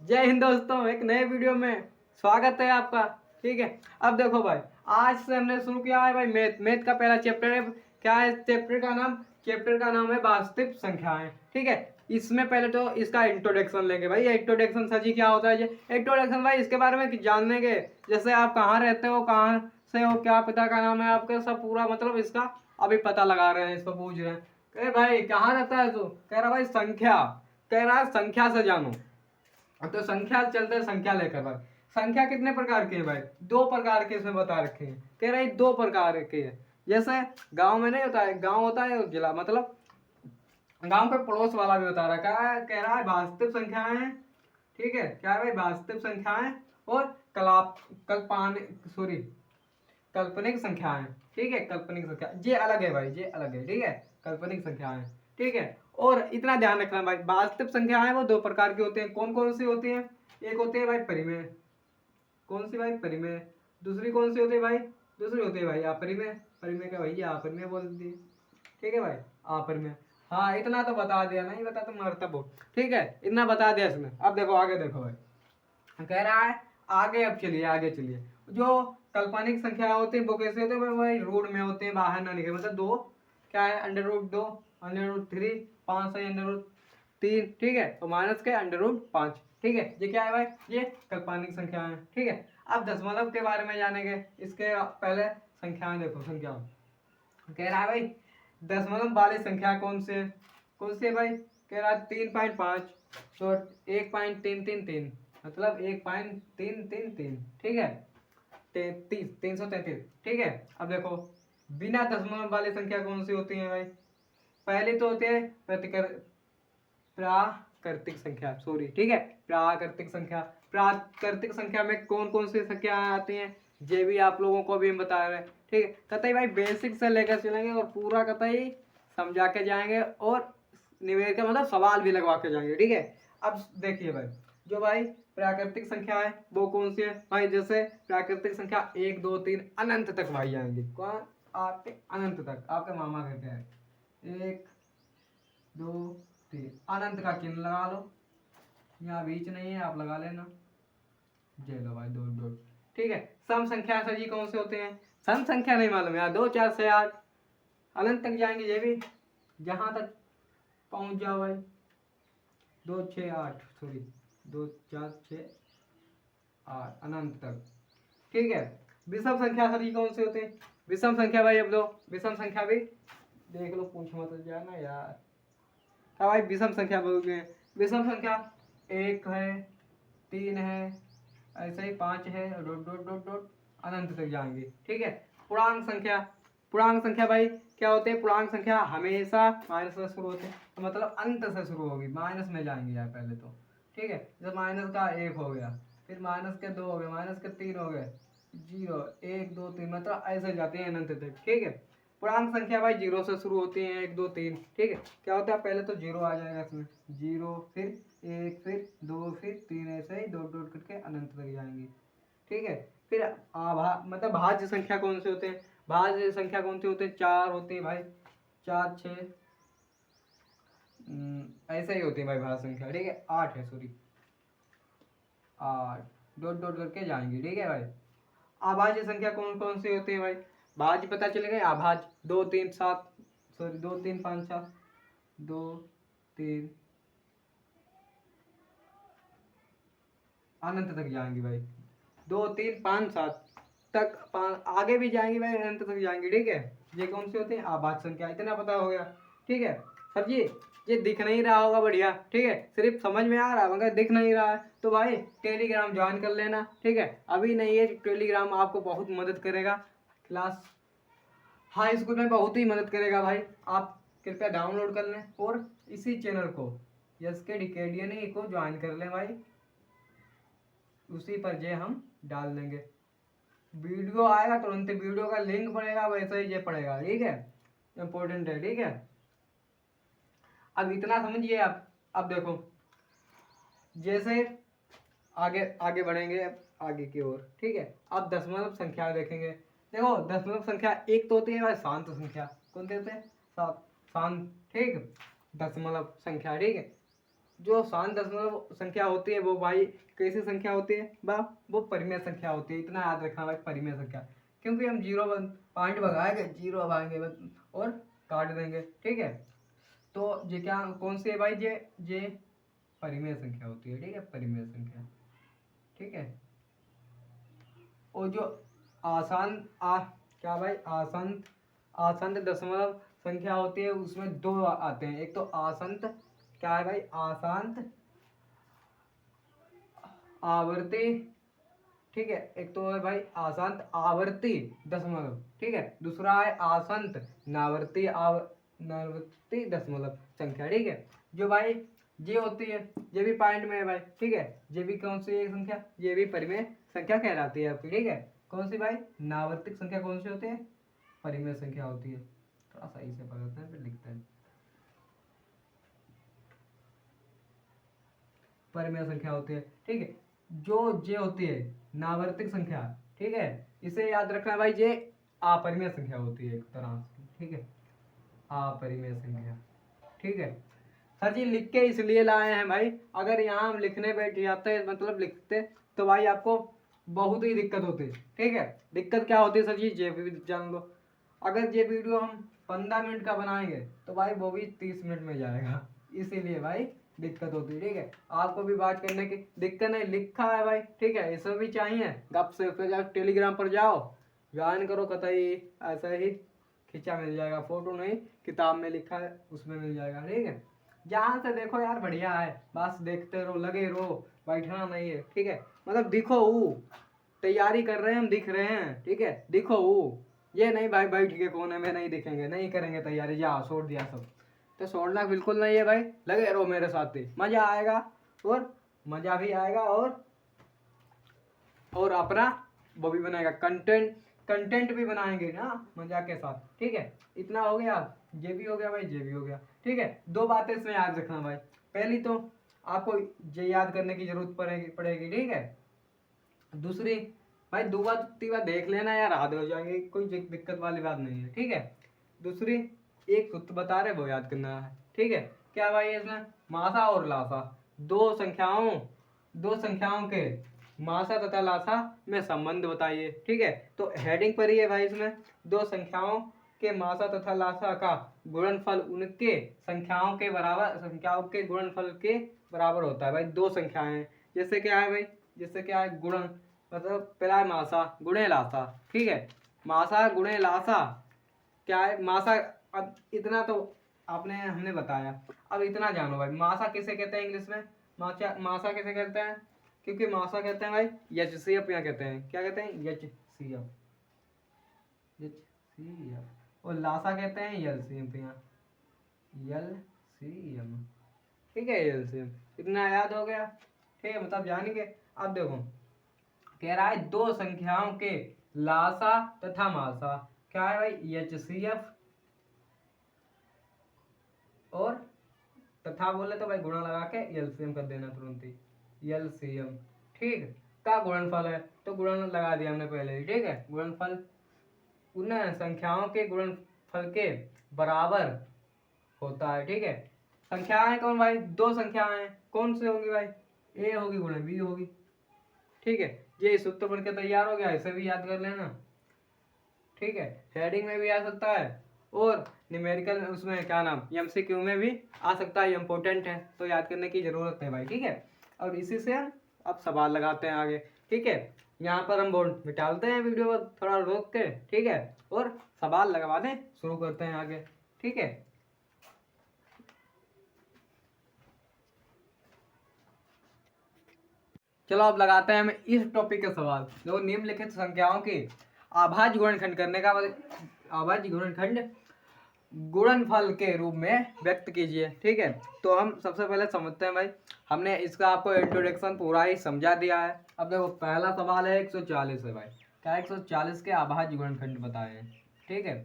जय हिंद दोस्तों, एक नए वीडियो में स्वागत है आपका। ठीक है, अब देखो भाई, आज से हमने शुरू किया है भाई मैथ का पहला चैप्टर है। क्या है चैप्टर का नाम है वास्तविक संख्याएं। ठीक है, इसमें पहले तो इसका इंट्रोडक्शन लेंगे भाई। इंट्रोडक्शन सर जी क्या होता है? इंट्रोडक्शन भाई इसके बारे में जानेंगे, जैसे आप कहाँ रहते हो, कहाँ से हो, क्या पिता का नाम है आपका, सब पूरा मतलब इसका अभी पता लगा रहे हैं, इसको पूछ रहे हैं। कह भाई कहाँ रहता है तू? कह रहा भाई संख्या, कह रहा है संख्या से जानो। तो संख्या चलते हैं, संख्या लेकर भाई। संख्या कितने प्रकार की है भाई? दो प्रकार के इसमें बता रखे हैं। कह रहे दो प्रकार के है। जैसे गांव में नहीं होता है, गांव होता है जिला, मतलब गांव के पड़ोस वाला भी बता रखा है। कह रहा है वास्तविक संख्याएं। ठीक है, क्या है भाई? वास्तविक संख्याएं और कलाप कल्पान सॉरी काल्पनिक संख्याएं। ठीक है, काल्पनिक संख्या ये अलग है भाई, ये अलग है। ठीक है, काल्पनिक संख्याएं। ठीक है, और इतना ध्यान रखना भाई, वास्तविक संख्याएं वो दो प्रकार की होती हैं। कौन कौन सी होती हैं? एक होती है भाई परिमेय। कौन सी भाई? परिमेय। दूसरी कौन सी होती है भाई? दूसरी होती है भाई अपरिमेय। परिमेय का भैया अपरिमेय बोल दिए। ठीक है भाई, अपरिमेय। हाँ, इतना तो बता दिया, नहीं बता तो मरता वो। ठीक है, इतना बता दिया इसमें। अब देखो आगे, देखो भाई कह रहा है आगे। अब चलिए आगे चलिए। जो काल्पनिक संख्या होती है वो कैसे होते हैं भाई? रूट में होते हैं, बाहर ना निकले। मतलब दो क्या है? अंडर रूट 2, अंडर रूट 3, 5 है, अंडर रूट 3। ठीक है, तो माइनस के अंडर रूट 5। ठीक है, ये क्या है भाई? ये काल्पनिक संख्या है। ठीक है, अब दशमलव के बारे में जानेंगे। इसके पहले संख्याएं देखो। संख्या कह रहा है भाई दशमलव वाली संख्या कौन सी है? कौन सी है भाई? कह रहा है 3.5। तो 1.333, मतलब 1.333। ठीक है, 333। ठीक है, अब देखो बिना दशमलव वाली संख्या कौन सी होती है भाई? पहली तो होती है प्राकृतिक संख्या। सॉरी, ठीक है, प्राकृतिक संख्या। प्राकृतिक संख्या में कौन कौन सी संख्या आती हैं, ये भी आप लोगों को भी हम बता रहे हैं। ठीक है, कतई भाई बेसिक से लेकर चलेंगे और पूरा कतई समझा के जाएंगे, और निवेद का मतलब सवाल भी लगवा के जाएंगे। ठीक है, अब देखिए भाई, जो भाई प्राकृतिक संख्या है वो कौन सी है भाई? जैसे प्राकृतिक संख्या 1 2 3 अनंत तक भाई जाएंगे। कौन? आपके अनंत तक, आपके मामा कहते हैं 1 2 3 अनंत का चिन्ह लगा लो। यहाँ बीच नहीं है, आप लगा लेना। ये लो भाई, डॉट डॉट। ठीक है, सम संख्या सर जी कौन से होते हैं? सम संख्या नहीं मालूम यार? 2 4 6 8 अनंत तक जाएंगे, ये भी जहां तक पहुंच जाओ भाई। 2 6 8, सॉरी 2 4 6 8 अनंत तक। ठीक है, विषम संख्या सर जी कौन से होते हैं? विषम संख्या भाई, अब लो विषम संख्या भी देख लो, पूछ मत जाना यार। क्या भाई विषम संख्या बोलोगे? विषम संख्या 1 है, 3 है, ऐसे ही 5 है, डॉट डॉट डॉट डॉट अनंत तक जाएंगे। ठीक है, पूर्णांक संख्या। पूर्णांक संख्या भाई क्या होते हैं? पूर्णांक संख्या हमेशा माइनस से शुरू होते हैं, तो मतलब अंत से शुरू होगी, माइनस में जाएंगे यार पहले तो। ठीक है, जब माइनस का 1 हो गया, फिर माइनस के 2 हो गए, माइनस के 3 हो गए, 0 1 2 3, मतलब ऐसे जाते हैं अनंत तक। ठीक है, पूर्णांक संख्या भाई 0 से शुरू होती है, 1 2 3। ठीक है, क्या होता है? पहले तो 0 आ जाएगा इसमें, 0 फिर 1 फिर 2 फिर 3, ऐसे ही डॉट डॉट करके अनंत तक जाएंगे। ठीक है, फिर मतलब भाज्य संख्या कौन से होते हैं? भाज्य संख्या कौन से होते हैं? 4 होते हैं भाई, 4 6 ऐसे ही होती है भाई भाज्य संख्या। ठीक है, 8 है, सॉरी 8 डॉट डॉट करके जाएंगे। ठीक है भाई, अभाज्य संख्या कौन कौन सी होती है भाई? भाज्य पता चलेगा, अभाज्य 2 3 7, सॉरी 2 3 5 7, 2 3 अनंत तक जाएंगे भाई, 2 3 5 7 तक, आगे भी जाएंगे भाई, अनंत तक जाएंगे। ठीक है, ये कौन से होते हैं? अभाज्य संख्या। इतना पता हो गया। ठीक है सर जी, ये दिख नहीं रहा होगा बढ़िया। ठीक है, सिर्फ समझ में आ रहा है मगर दिख नहीं रहा है, तो भाई टेलीग्राम ज्वाइन कर लेना। ठीक है, अभी नहीं है, टेलीग्राम आपको बहुत मदद करेगा, क्लास हाई स्कूल में बहुत ही मदद करेगा भाई। आप कृपया डाउनलोड कर लें और इसी चैनल को यस के डिकेडियन को ज्वाइन कर लें भाई। उसी पर जे हम डाल देंगे, वीडियो आएगा तुरंत, वीडियो का लिंक पड़ेगा, वैसे ही ये पड़ेगा। ठीक है, इंपॉर्टेंट है। ठीक है, अब इतना समझिए आप। अब देखो, जैसे आगे आगे बढ़ेंगे आगे की ओर। ठीक है, अब दशमलव संख्या देखेंगे। देखो दशमलव संख्या एक तो होती है भाई शांत संख्या। कौन सी होते हैं? शांत। ठीक, दशमलव संख्या। ठीक है, जो शांत दशमलव संख्या होती है वो भाई कैसी संख्या होती है वो परिमेय संख्या होती है। इतना याद रखना भाई, परिमेय संख्या, क्योंकि हम जीरो पॉइंट भगाएंगे, जीरो भगाएंगे और काट देंगे, ठीक है। तो ये क्या कौन सी है भाई, ये परिमेय संख्या होती है, ठीक है, परिमेय संख्या, ठीक है। और जो क्या भाई आसंत दशमलव संख्या होती है उसमें दो आते हैं, एक तो आसंत, क्या है भाई, आसंत आवर्ती, ठीक है, एक तो है भाई आसंत आवर्ती दशमलव, ठीक है, दूसरा है आसंत नावर्ती दशमलव संख्या, ठीक है। जो भाई ये होती है ये भी पॉइंट में है भाई, ठीक है, ये भी कौन सी है संख्या, ये भी परिमेय संख्या कहलाती है आपकी, ठीक है। कौन सी भाई, नावर्तिक संख्या कौन सी होती है, परिमेय संख्या होती है। थोड़ा सही से पढ़ते हैं फिर लिखते हैं, परिमेय संख्या होती है, ठीक है। जो जे होती है नावर्तिक संख्या, ठीक है, इसे याद रखना भाई, ये अपरिमेय संख्या होती है एक तरह से, ठीक है, अपरिमेय संख्या, ठीक है। सर जी लिख के इसलिए लाए हैं भाई, अगर यहाँ हम लिखने बैठ जाते मतलब लिखते तो भाई आपको बहुत ही दिक्कत होती, ठीक है। दिक्कत क्या होती है सर जी, ये भी जान लो, अगर ये वीडियो हम 15 मिनट का बनाएंगे तो भाई वो भी 30 मिनट में जाएगा, इसीलिए भाई दिक्कत होती है, ठीक है। आपको भी बात करने की दिक्कत नहीं, लिखा है भाई, ठीक है, इसमें भी चाहिए गप से फिर जाओ टेलीग्राम पर जाओ, ज्वाइन करो, कतई ऐसा ही खींचा मिल जाएगा, फोटो नहीं किताब में लिखा है उसमें मिल जाएगा, ठीक है। जहाँ से देखो यार बढ़िया है, बस देखते रहो, लगे रहो, बैठना नहीं है, ठीक है। मतलब दिखो वो तैयारी कर रहे हैं हम, दिख रहे हैं, ठीक है, दिखो वो, ये नहीं भाई बैठ के कोने में नहीं दिखेंगे, नहीं करेंगे तैयारी, जा छोड़ दिया सब, तो छोड़ना बिल्कुल नहीं है भाई, लगे रहो मेरे साथ ही, मजा आएगा, और मजा भी आएगा, और अपना वो भी बनाएगा, कंटेंट भी बनाएंगे ना मजा के साथ, ठीक है। इतना हो गया, ये भी हो गया भाई, ये भी हो गया, ठीक है। दो बातें इसमें याद रखना भाई, पहली तो आपको ये याद करने की जरूरत पड़ेगी, ठीक है। दूसरी भाई दो बार तीन बार देख लेना यार, याद हो जाएंगे, कोई दिक्कत वाली बात नहीं है, ठीक है। दूसरी एक सूत्र बता रहे वो याद करना है, ठीक है। क्या भाई इसमें मासा और लासा, दो संख्याओं के मासा तथा लासा में संबंध बताइए, ठीक है। तो हेडिंग पर ही है भाई, इसमें दो संख्याओं के मासा तथा लासा का गुणनफल उनके संख्याओं के गुणनफल के बराबर होता है भाई। दो संख्याएं जैसे क्या है भाई, जैसे क्या है गुणन, मतलब पहला है मासा गुणे लासा, ठीक है, मासा गुणे लासा क्या है मासा। अब इतना तो आपने हमने बताया, अब इतना जानो भाई, मासा किसे कहते हैं इंग्लिश में, मासा किसे कहते हैं, क्योंकि मासा कहते हैं भाई एचसीएफ, यहाँ कहते हैं, क्या कहते हैं, एचसीएफ, और लासा कहते हैं एलसीएम, यहाँ एलसीएम, ठीक है, एलसीएम। इतना याद हो गया, ठीक है, मतलब जानेंगे। अब देखो कह रहा है दो संख्याओं के लासा तथा मासा, क्या है भाई, एचसीएफ, और तथा बोले तो भाई गुणा लगा के एलसीएम कर देना तुरंत ही, एलसीएम, ठीक का गुणनफल है, तो गुणन लगा दिया हमने पहले ही, ठीक है। गुणनफल उन संख्याओं के गुणनफल के बराबर होता है, ठीक है। संख्याएं कौन भाई, दो संख्याएं कौन से होंगी भाई, ए होगी गुणे बी होगी, ठीक है। ये सूत्र बन के तैयार हो गया, इसे भी याद कर लेना, ठीक है। हेडिंग में भी आ सकता है, और न्यूमेरिकल उसमें क्या नाम एमसीक्यू में भी आ सकता है, इम्पोर्टेंट है तो याद करने की जरूरत है भाई, ठीक है। और इसी से अब सवाल लगाते हैं आगे, ठीक है। यहाँ पर हम बोर्ड मिटालते हैं वीडियो थोड़ा रोक के, ठीक है, और सवाल लगवाने शुरू करते हैं आगे, ठीक है। चलो अब लगाते हैं हम इस टॉपिक के सवाल, जो निम्नलिखित संख्याओं के अभाज्य गुणनखंड करने का अभाज्य गुणनखंड गुणनफल के रूप में व्यक्त कीजिए, ठीक है। तो हम सबसे पहले समझते हैं भाई, हमने इसका आपको इंट्रोडक्शन पूरा ही समझा दिया है। अब देखो पहला सवाल है 140 है भाई, क्या 140 के अभाज्य गुणनखंड बताए हैं, ठीक है।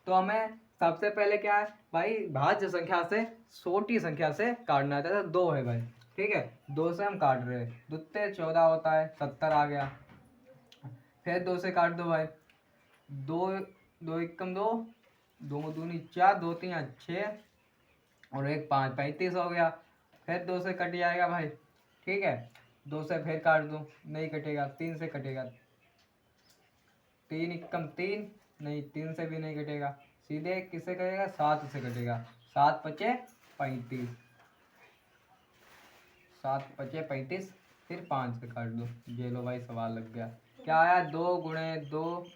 तो हमें सबसे पहले क्या है भाई, भाज्य संख्या से छोटी संख्या से काटना है, तो 2 है भाई, ठीक है, 2 से हम काट रहे हैं, 2 से 14 होता है, 70 आ गया, फिर 2 से काट दो भाई, 2 2 एकम 2, 2 दूनी 4, 2 3 6 और 1 5, 35 हो गया। फिर 2 से कट जाएगा भाई, ठीक है। 2 से फिर काट दो, नहीं कटेगा। 3 से कटेगा, 3 एकम 3, नहीं 3 से भी नहीं कटेगा। सीधे किससे कटेगा? 7 से कटेगा। 7 पचे 35, 7 पचे 35, फिर 5 से काट दो। ये लो भाई सवाल लग गया। क्या आया? 2 गुणे 2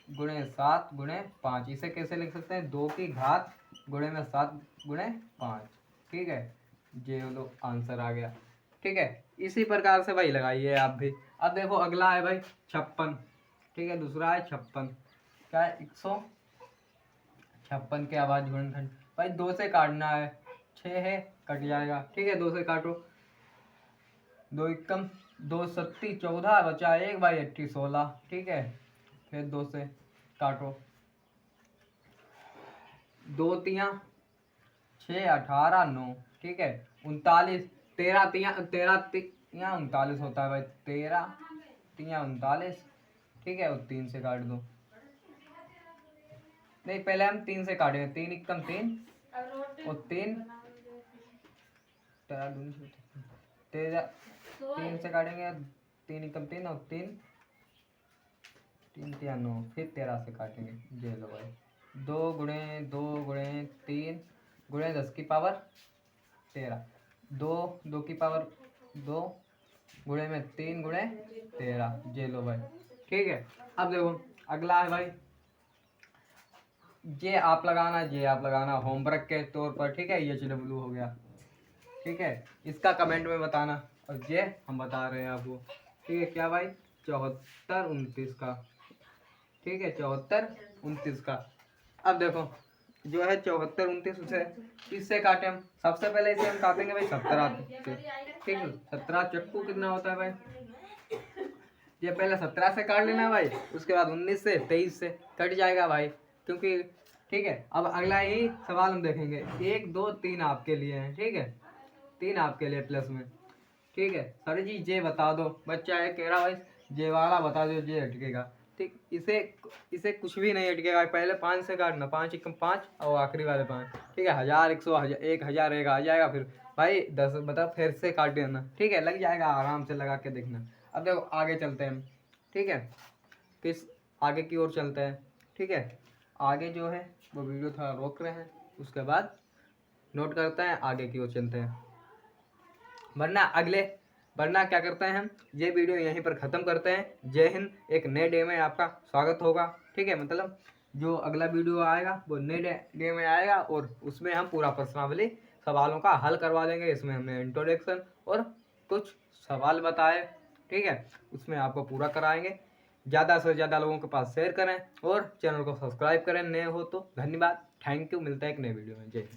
गुणे 7 गुणे 5। इसे कैसे लिख सकते हैं? 2 की घात गुणे में 7 गुणे 5, ठीक है। ये लो आंसर आ गया, ठीक है। इसी प्रकार से भाई लगाइए आप भी। अब देखो अगला है भाई 56, ठीक है। दूसरा है 56, क्या है? 156 के आवाज गुणनखंड भाई 2 से काटना है। 6 है, कट जाएगा, ठीक है। 2 से काटो, 2 एकम 2 सत्ती 14, बचा 1 भाई 80 16, ठीक है। फिर 2 से काटो, 2 तियां 6 18 9, ठीक है। 39, 13 तियां 39 होता है भाई। 13 तियां 39, ठीक है। और 3 से काट दो। नहीं, पहले हम 3 से काटेंगे। 3 एकम 3 और 3 13 3 से काटेंगे। 3 एकम 3 और 3 3 9, फिर 13 से काटेंगे। ये लो भाई 2 गुणे 2 गुणे 3 गुणे 10 की पावर 13, 2 2 की पावर 2 गुणे में 3 गुणे 13। ये लो भाई, ठीक है। अब देखो अगला है भाई, ये आप लगाना, ये आप लगाना होमवर्क के तौर पर, ठीक है। ये HW हो गया, ठीक है। इसका कमेंट में बताना, और ये हम बता रहे हैं आपको, ठीक है। क्या भाई? 74 29 का, ठीक है। 74 29 का। अब देखो जो है 74 29, उसे इससे काटे हम। सबसे पहले इसे हम काटेंगे भाई 17 से, ठीक है। 17 चक्कू कितना होता है भाई? ये पहले 17 से काट लेना भाई, उसके बाद 19 से 23 से कट जाएगा भाई, क्योंकि, ठीक है। अब अगला ही सवाल हम देखेंगे। 1 2 3 आपके लिए है, ठीक है। 3 आपके लिए प्लस में, ठीक है। सर जी ये बता दो, बच्चा है कह रहा भाई ये वाला बता दो, ये अटकेगा, ठीक। इसे इसे कुछ भी नहीं अटकेगा। पहले 5 से काटना, 5 एकम 5 और आखिरी वाले 5, ठीक है। 1000 100 1000 एक आ जाएगा। फिर भाई 10 बता फिर से काट देना, ठीक है। लग जाएगा, आराम से लगा के देखना। अब देखो आगे चलते हैं, ठीक है। किस आगे की ओर चलते हैं, ठीक है। आगे जो है वो वीडियो थोड़ा रोक रहे हैं, उसके बाद नोट करते हैं, आगे की ओर चलते हैं। वरना क्या करते हैं हम, ये वीडियो यहीं पर ख़त्म करते हैं। जय हिंद। एक नए डे में आपका स्वागत होगा, ठीक है। मतलब जो अगला वीडियो आएगा वो नए डे में आएगा, और उसमें हम पूरा प्रश्नावली सवालों का हल करवा देंगे। इसमें हमने इंट्रोडक्शन और कुछ सवाल बताए, ठीक है। उसमें आपको पूरा कराएंगे। ज़्यादा से ज़्यादा लोगों के पास शेयर करें और चैनल को सब्सक्राइब करें नए हो तो। धन्यवाद, थैंक यू। मिलता है एक नए वीडियो में। जय हिंद।